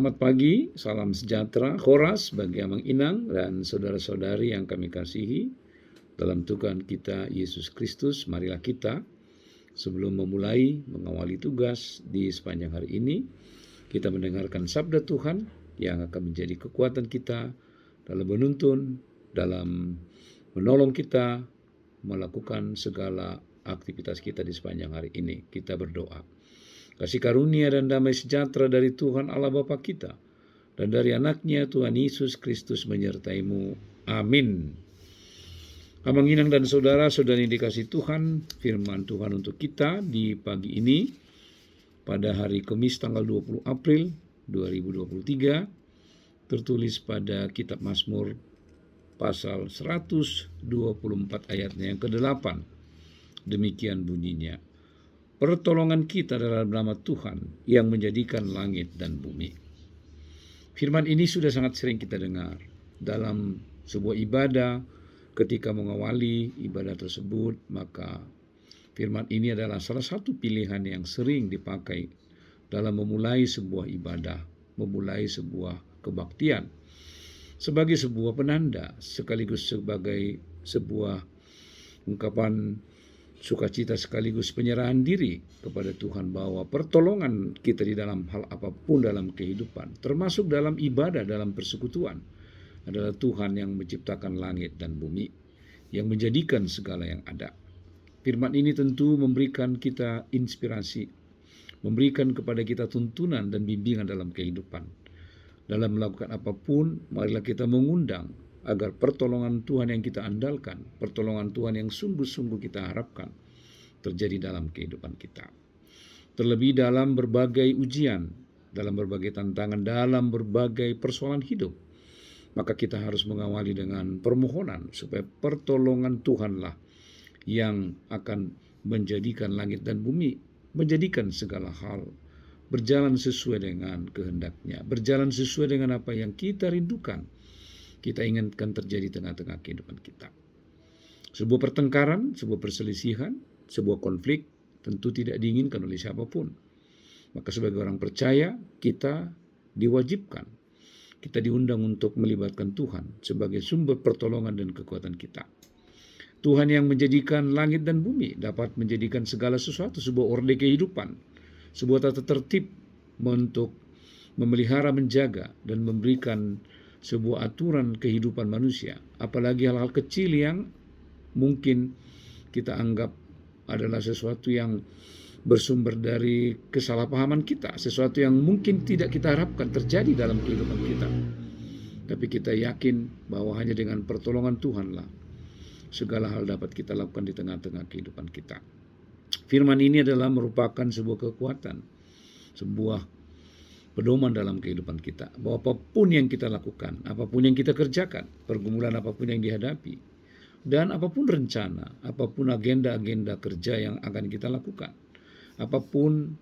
Selamat pagi, salam sejahtera, khoras bagi Amang Inang dan saudara-saudari yang kami kasihi dalam Tuhan kita Yesus Kristus. Marilah kita sebelum memulai mengawali tugas di sepanjang hari ini, kita mendengarkan sabda Tuhan yang akan menjadi kekuatan kita dalam menuntun, dalam menolong kita melakukan segala aktivitas kita di sepanjang hari ini. Kita berdoa. Kasih karunia dan damai sejahtera dari Tuhan Allah Bapa kita dan dari anaknya Tuhan Yesus Kristus menyertaimu. Amin. Amang Inang dan saudara-saudari dikasih Tuhan, firman Tuhan untuk kita di pagi ini pada hari Kamis tanggal 20 April 2023 tertulis pada kitab Mazmur pasal 124 ayatnya yang ke-8. Demikian bunyinya. Pertolongan kita dalam nama Tuhan yang menjadikan langit dan bumi. Firman ini sudah sangat sering kita dengar dalam sebuah ibadah. Ketika mengawali ibadah tersebut, maka firman ini adalah salah satu pilihan yang sering dipakai dalam memulai sebuah ibadah, memulai sebuah kebaktian, sebagai sebuah penanda, sekaligus sebagai sebuah ungkapan sukacita sekaligus penyerahan diri kepada Tuhan bahwa pertolongan kita di dalam hal apapun dalam kehidupan, termasuk dalam ibadah, dalam persekutuan, adalah Tuhan yang menciptakan langit dan bumi, yang menjadikan segala yang ada. Firman ini tentu memberikan kita inspirasi, memberikan kepada kita tuntunan dan bimbingan dalam kehidupan. Dalam melakukan apapun, marilah kita mengundang agar pertolongan Tuhan yang kita andalkan, pertolongan Tuhan yang sungguh-sungguh kita harapkan terjadi dalam kehidupan kita. Terlebih dalam berbagai ujian, dalam berbagai tantangan, dalam berbagai persoalan hidup, maka kita harus mengawali dengan permohonan supaya pertolongan Tuhanlah yang akan menjadikan langit dan bumi, menjadikan segala hal berjalan sesuai dengan kehendak-Nya, berjalan sesuai dengan apa yang kita rindukan, kita inginkan terjadi tengah-tengah kehidupan kita. Sebuah pertengkaran, sebuah perselisihan, sebuah konflik tentu tidak diinginkan oleh siapapun. Maka sebagai orang percaya, kita diwajibkan, kita diundang untuk melibatkan Tuhan sebagai sumber pertolongan dan kekuatan kita. Tuhan yang menjadikan langit dan bumi dapat menjadikan segala sesuatu sebuah orde kehidupan, sebuah tata tertib untuk memelihara, menjaga, dan memberikan sebuah aturan kehidupan manusia, apalagi hal-hal kecil yang mungkin kita anggap adalah sesuatu yang bersumber dari kesalahpahaman kita, sesuatu yang mungkin tidak kita harapkan terjadi dalam kehidupan kita. Tapi kita yakin bahwa hanya dengan pertolongan Tuhanlah segala hal dapat kita lakukan di tengah-tengah kehidupan kita. Firman ini adalah merupakan sebuah kekuatan, sebuah pedoman dalam kehidupan kita, bahwa apapun yang kita lakukan, apapun yang kita kerjakan, pergumulan apapun yang dihadapi, dan apapun rencana, apapun agenda-agenda kerja yang akan kita lakukan, apapun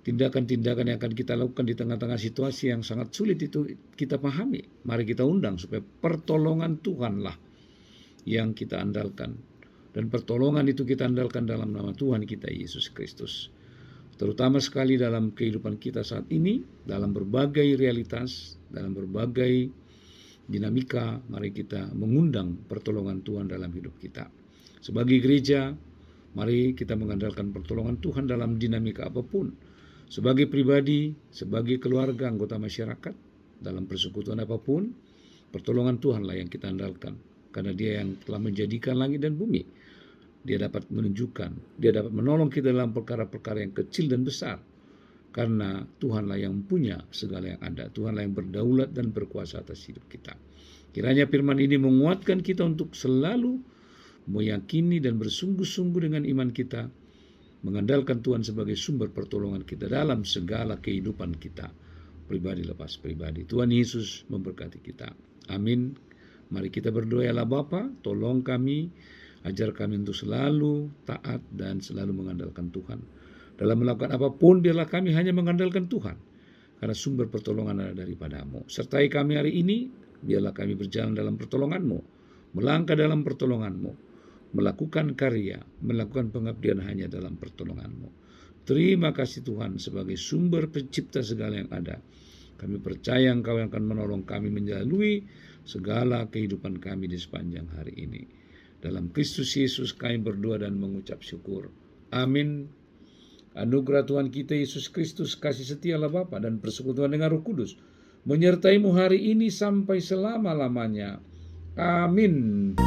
tindakan-tindakan yang akan kita lakukan di tengah-tengah situasi yang sangat sulit itu kita pahami, mari kita undang supaya pertolongan Tuhanlah yang kita andalkan, dan pertolongan itu kita andalkan dalam nama Tuhan kita Yesus Kristus. Terutama sekali dalam kehidupan kita saat ini, dalam berbagai realitas, dalam berbagai dinamika, mari kita mengundang pertolongan Tuhan dalam hidup kita. Sebagai gereja, mari kita mengandalkan pertolongan Tuhan dalam dinamika apapun. Sebagai pribadi, sebagai keluarga, anggota masyarakat, dalam persekutuan apapun, pertolongan Tuhanlah yang kita andalkan. Karena Dia yang telah menjadikan langit dan bumi. Dia dapat menunjukkan, Dia dapat menolong kita dalam perkara-perkara yang kecil dan besar. Karena Tuhanlah yang punya segala yang ada. Tuhanlah yang berdaulat dan berkuasa atas hidup kita. Kiranya firman ini menguatkan kita untuk selalu meyakini dan bersungguh-sungguh dengan iman kita, mengandalkan Tuhan sebagai sumber pertolongan kita dalam segala kehidupan kita, pribadi lepas pribadi. Tuhan Yesus memberkati kita. Amin. Mari kita berdoa, ya Allah Bapa, tolong kami, ajar kami untuk selalu taat dan selalu mengandalkan Tuhan. Dalam melakukan apapun, biarlah kami hanya mengandalkan Tuhan, karena sumber pertolongan ada daripada-Mu. Sertai kami hari ini, biarlah kami berjalan dalam pertolongan-Mu, melangkah dalam pertolongan-Mu, melakukan karya, melakukan pengabdian hanya dalam pertolongan-Mu. Terima kasih Tuhan sebagai sumber pencipta segala yang ada. Kami percaya Engkau yang akan menolong kami menjalani segala kehidupan kami di sepanjang hari ini. Dalam Kristus Yesus kami berdoa dan mengucap syukur. Amin. Anugerah Tuhan kita Yesus Kristus, kasih setia Allah Bapa, dan persekutuan dengan Roh Kudus menyertaimu hari ini sampai selama-lamanya. Amin.